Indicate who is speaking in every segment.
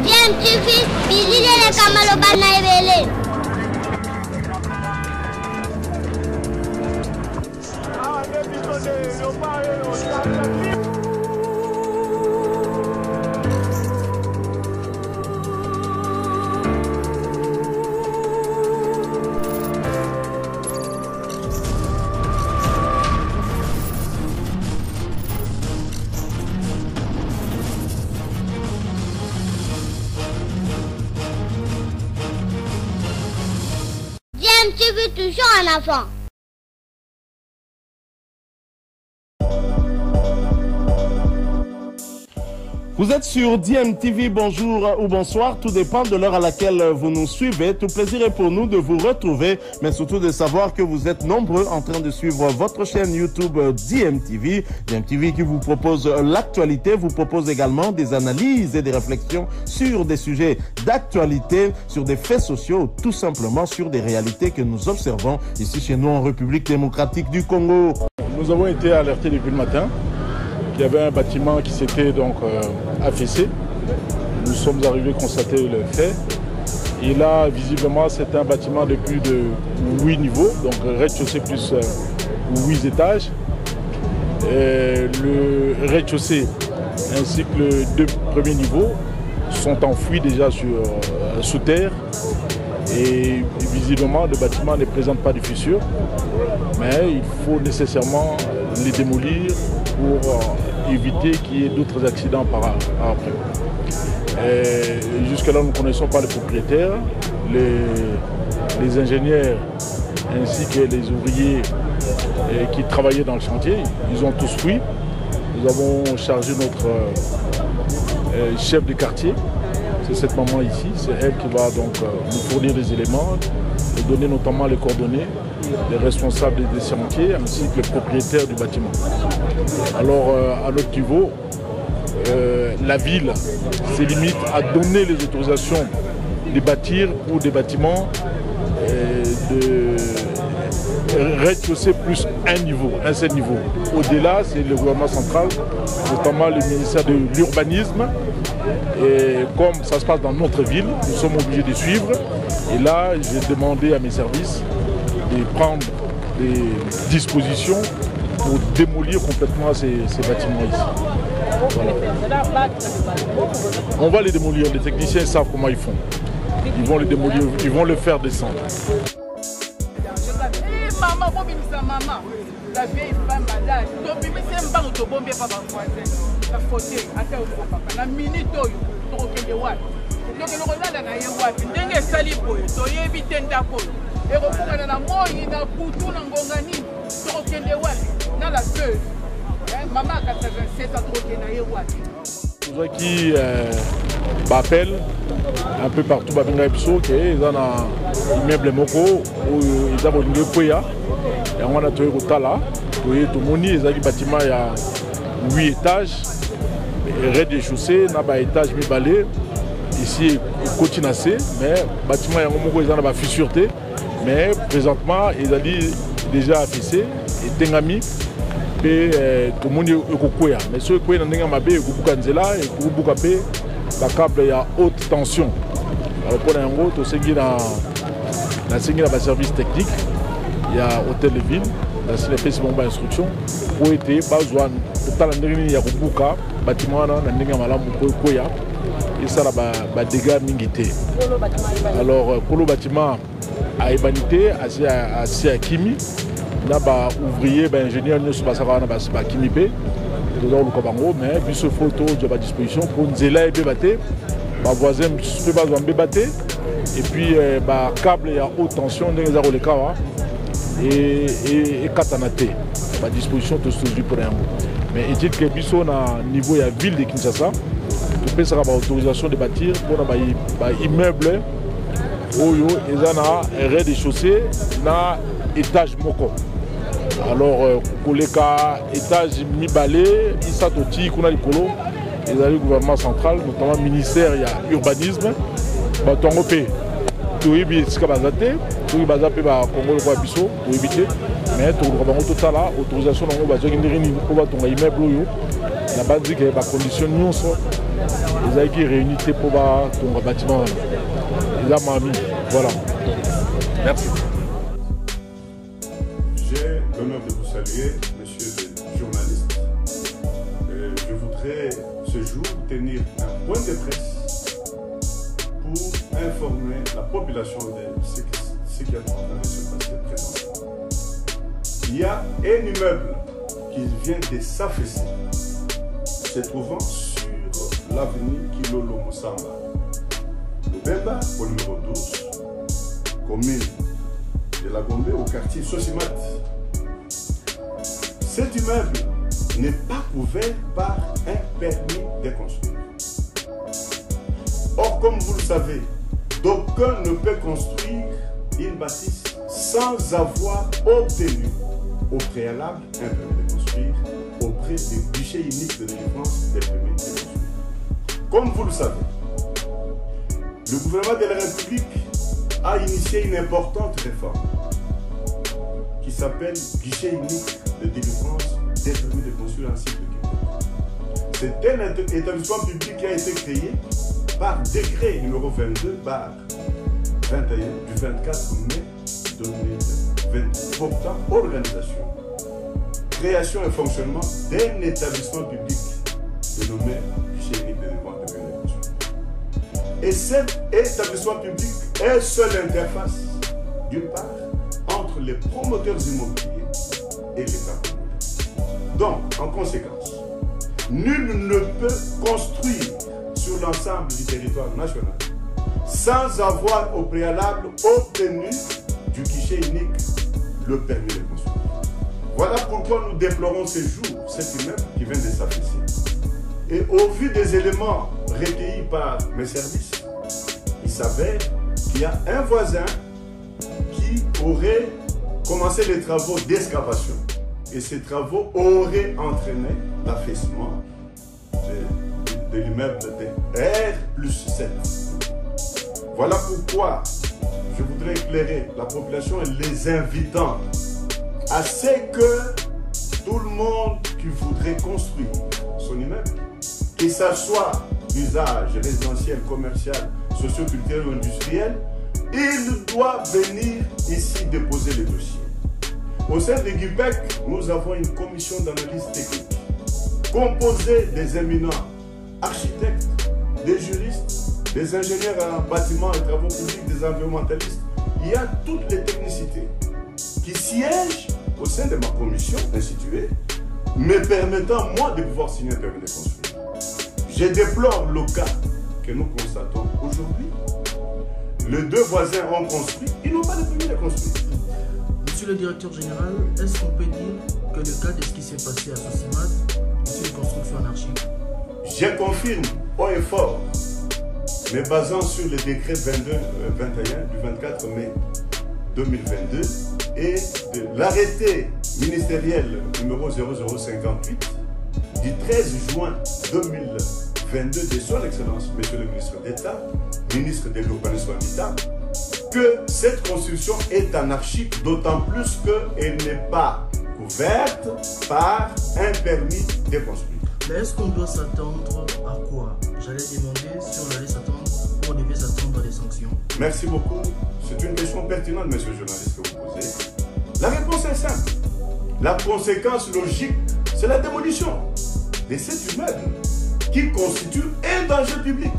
Speaker 1: DMTV, bilile kamalo bana ebele. DMTV toujours en avant.
Speaker 2: Vous êtes sur DMTV, bonjour ou bonsoir, tout dépend de l'heure à laquelle vous nous suivez. Tout plaisir est pour nous de vous retrouver, mais surtout de savoir que vous êtes nombreux en train de suivre votre chaîne YouTube DMTV. DMTV qui vous propose l'actualité, vous propose également des analyses et des réflexions sur des sujets d'actualité, sur des faits sociaux, tout simplement sur des réalités que nous observons ici chez nous en République démocratique du Congo.
Speaker 3: Nous avons été alertés depuis le matin qu'il y avait un bâtiment qui s'était donc affaissé. Nous sommes arrivés constater le fait. Et là, visiblement, c'est un bâtiment de plus de 8 niveaux, donc rez-de-chaussée plus 8 étages. Et le rez-de-chaussée ainsi que les 2 premiers niveaux sont enfouis déjà sous terre. Et visiblement, le bâtiment ne présente pas de fissures, mais il faut nécessairement les démolir pour éviter qu'il y ait d'autres accidents par après. Jusque-là, nous ne connaissons pas les propriétaires, les ingénieurs ainsi que les ouvriers qui travaillaient dans le chantier. Ils ont tous fui. Nous avons chargé notre chef de quartier. C'est cette maman ici, c'est elle qui va donc nous fournir des éléments, nous donner notamment les coordonnées des responsables des chantiers ainsi que les propriétaires du bâtiment. Alors à notre niveau, la ville se limite à donner les autorisations de bâtir pour des bâtiments de rez-de-chaussée plus un seul niveau. Au-delà, c'est le gouvernement central, notamment le ministère de l'Urbanisme. Et comme ça se passe dans notre ville, nous sommes obligés de suivre. Et là, j'ai demandé à mes services de prendre des dispositions pour démolir complètement ces bâtiments ici. Voilà. On va les démolir, les techniciens savent comment ils font. Ils vont les démolir, ils vont le faire descendre.
Speaker 4: Maman, maman, la vieille femme malade, donc c'est un banc de bombe par la fauteuil, la minute, donc le Ronald a eu dengue salipo, donc éviter d'accord. Et reprendre la mort, il a poutou dans Gongani, donc le Watt, dans la queue. Maman 87 a troqué na Yewat.
Speaker 3: Nous qui m'appellent un peu partout, ils ont un immeuble moko, ils ont un Koya, et on a trouvé au Tala, tout le monde, ils ont un bâtiment il y a 8 étages, rez-de-chaussée, il y a un étage mi balai, ici continue assez, mais le bâtiment il y a une fissureté, mais présentement ils ont déjà affiché et Tengami. Tout le monde est Koya. Mais ceux qui sont en Mabé, ils ont la câble à haute tension. Alors pour l'instant, tout ce qui est dans le service technique, il y a hôtel de ville, dans le pays de instruction, pour être besoin de un bâtiment dans Koya. Et ça a des dégâts mingité. Alors pour le bâtiment à Ebanité, à Kimi, il y a des ouvriers, des ingénieurs qui sont à Kimipe, mais puis ce photo de disposition pour nous aider à battre, les voisins peuvent battre, et puis les câbles à haute tension, et katanaté, à disposition de ce pour un mot. Mais il dit que Bisso, au niveau de la ville de Kinshasa, il peut avoir autorisation de bâtir pour un immeuble où il y a un rez-de-chaussée, un étage moko. Alors, pour les cas, étage mi-balé, il s'est aussi qu'on a les colos, il y a le gouvernement central, notamment le ministère de l'urbanisme, tout est bien, tout est basé par Congo le Bisso, pour éviter, mais tout le total là, autorisation pour immeuble la base dit que les conditions nous sont les qui réunis pour ton bâtiment. Les amami. Voilà. Merci.
Speaker 5: J'ai l'honneur de vous saluer, monsieur le journaliste. Je voudrais ce jour tenir un point de presse pour informer la population de ce qui est en train de se passer présentement. Il y a un immeuble qui vient de s'affaisser, se trouvant sur l'avenue Kilolo Moussamba. Le Bemba, au numéro 12, commune de la Gombe, au quartier Sosimat. Cet immeuble n'est pas couvert par un permis de construire. Or, comme vous le savez, d'aucuns ne peut construire une bâtisse sans avoir obtenu au préalable un permis de construire auprès du guichet unique de délivrance des permis de construire. Comme vous le savez, le gouvernement de la République a initié une importante réforme qui s'appelle guichet unique de délivrance des permis de construire en cycle de Québec. C'est un établissement public qui a été créé par décret numéro 22 par 21 du 24 mai 2020 portant organisation, création et fonctionnement d'un établissement public dénommé guichet unique de délivrance des permis de construire. Et cet établissement public est seule interface d'une part entre les promoteurs immobiliers et l'État. Donc, en conséquence, nul ne peut construire sur l'ensemble du territoire national sans avoir au préalable obtenu du guichet unique le permis de construire. Voilà pourquoi nous déplorons ces jours cet immeuble qui vient de s'affaisser. Et au vu des éléments recueillis par mes services, il s'avère qu'il y a un voisin qui aurait commencé les travaux d'excavation. Et ces travaux auraient entraîné l'affaissement de l'immeuble de R+7. Voilà pourquoi je voudrais éclairer la population et les invitant à ce que tout le monde qui voudrait construire son immeuble, que ce soit l'usage résidentiel, commercial, socio-culturel ou industriel, il doit venir ici déposer les dossiers. Au sein de GUPEC, nous avons une commission d'analyse technique composée des éminents architectes, des juristes, des ingénieurs en bâtiments et travaux publics, des environnementalistes. Il y a toutes les technicités qui siègent au sein de ma commission instituée, me permettant moi de pouvoir signer un permis de construire. Je déplore le cas que nous constatons aujourd'hui. Les deux voisins ont construit, ils n'ont pas de permis de construire.
Speaker 6: Monsieur le directeur général, est-ce qu'on peut dire que le cas de ce qui s'est passé à Sosimat est une construction anarchique?
Speaker 5: Je confirme haut et fort, me basant sur le décret 22-21 du 24 mai 2022 et de l'arrêté ministériel numéro 0058 du 13 juin 2022 de son Excellence, Monsieur le ministre d'État, ministre de l'Urbanisme Habitat, que cette construction est anarchique, d'autant plus qu'elle n'est pas couverte par un permis de construire.
Speaker 6: Mais est-ce qu'on doit s'attendre à quoi? J'allais demander si on allait s'attendre ou on devait s'attendre à des sanctions.
Speaker 5: Merci beaucoup. C'est une question pertinente, monsieur le journaliste, que vous posez. La réponse est simple. La conséquence logique, c'est la démolition de cet immeuble qui constitue un danger public.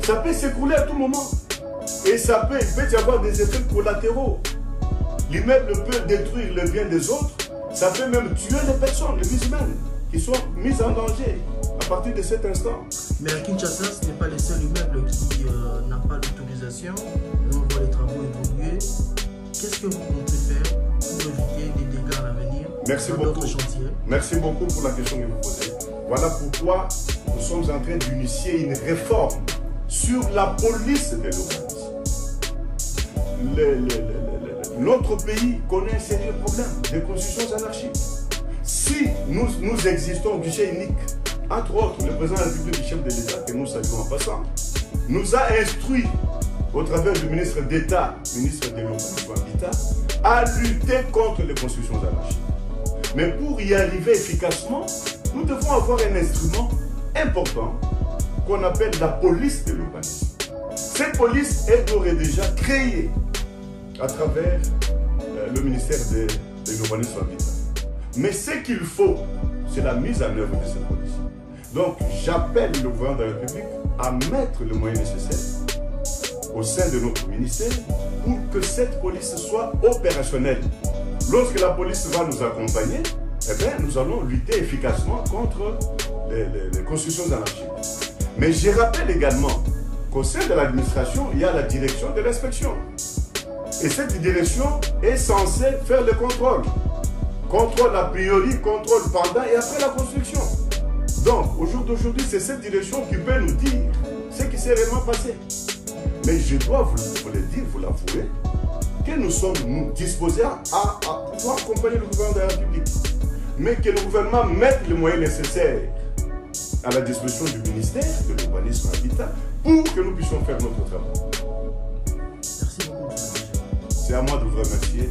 Speaker 5: Ça peut s'écrouler à tout moment. Et il peut y avoir des effets collatéraux. L'immeuble peut détruire le bien des autres. Ça peut même tuer les personnes, les vies humaines, qui sont mises en danger à partir de cet instant.
Speaker 6: Mais à Kinshasa, ce n'est pas le seul immeuble qui n'a pas l'autorisation. On voit les travaux évoluer. Qu'est-ce que vous comptez faire pour éviter des dégâts à l'avenir dans d'autres chantiers? Merci
Speaker 5: beaucoup pour la question que vous posez. Voilà pourquoi nous sommes en train d'initier une réforme sur la police de l'urbanisme. Notre pays connaît un sérieux problème de constructions anarchiques. Si nous existons au guichet unique, entre autres, le président de la République, le chef de l'État, que nous saluons en passant, nous a instruit, au travers du ministre d'État, ministre de l'Urbanisme Habitat, à lutter contre les constructions anarchiques. Mais pour y arriver efficacement, nous devons avoir un instrument important qu'on appelle la police de l'urbanisme. Cette police est d'ores et déjà créée à travers le ministère de l'urbanisme habitat. Mais ce qu'il faut, c'est la mise en œuvre de cette police. Donc, j'appelle le gouvernement de la République à mettre le moyen nécessaire au sein de notre ministère pour que cette police soit opérationnelle. Lorsque la police va nous accompagner, eh bien, nous allons lutter efficacement contre les constructions anarchiques. Mais je rappelle également qu'au sein de l'administration, il y a la direction de l'inspection. Et cette direction est censée faire le contrôle. Contrôle a priori, contrôle pendant et après la construction. Donc, au jour d'aujourd'hui, c'est cette direction qui peut nous dire ce qui s'est réellement passé. Mais je dois vous le dire, vous l'avouer, que nous sommes disposés à pouvoir accompagner le gouvernement de la République. Mais que le gouvernement mette les moyens nécessaires à la disposition du ministère de l'urbanisme habitat pour que nous puissions faire notre travail.
Speaker 6: Merci beaucoup.
Speaker 5: C'est à moi de vous remercier.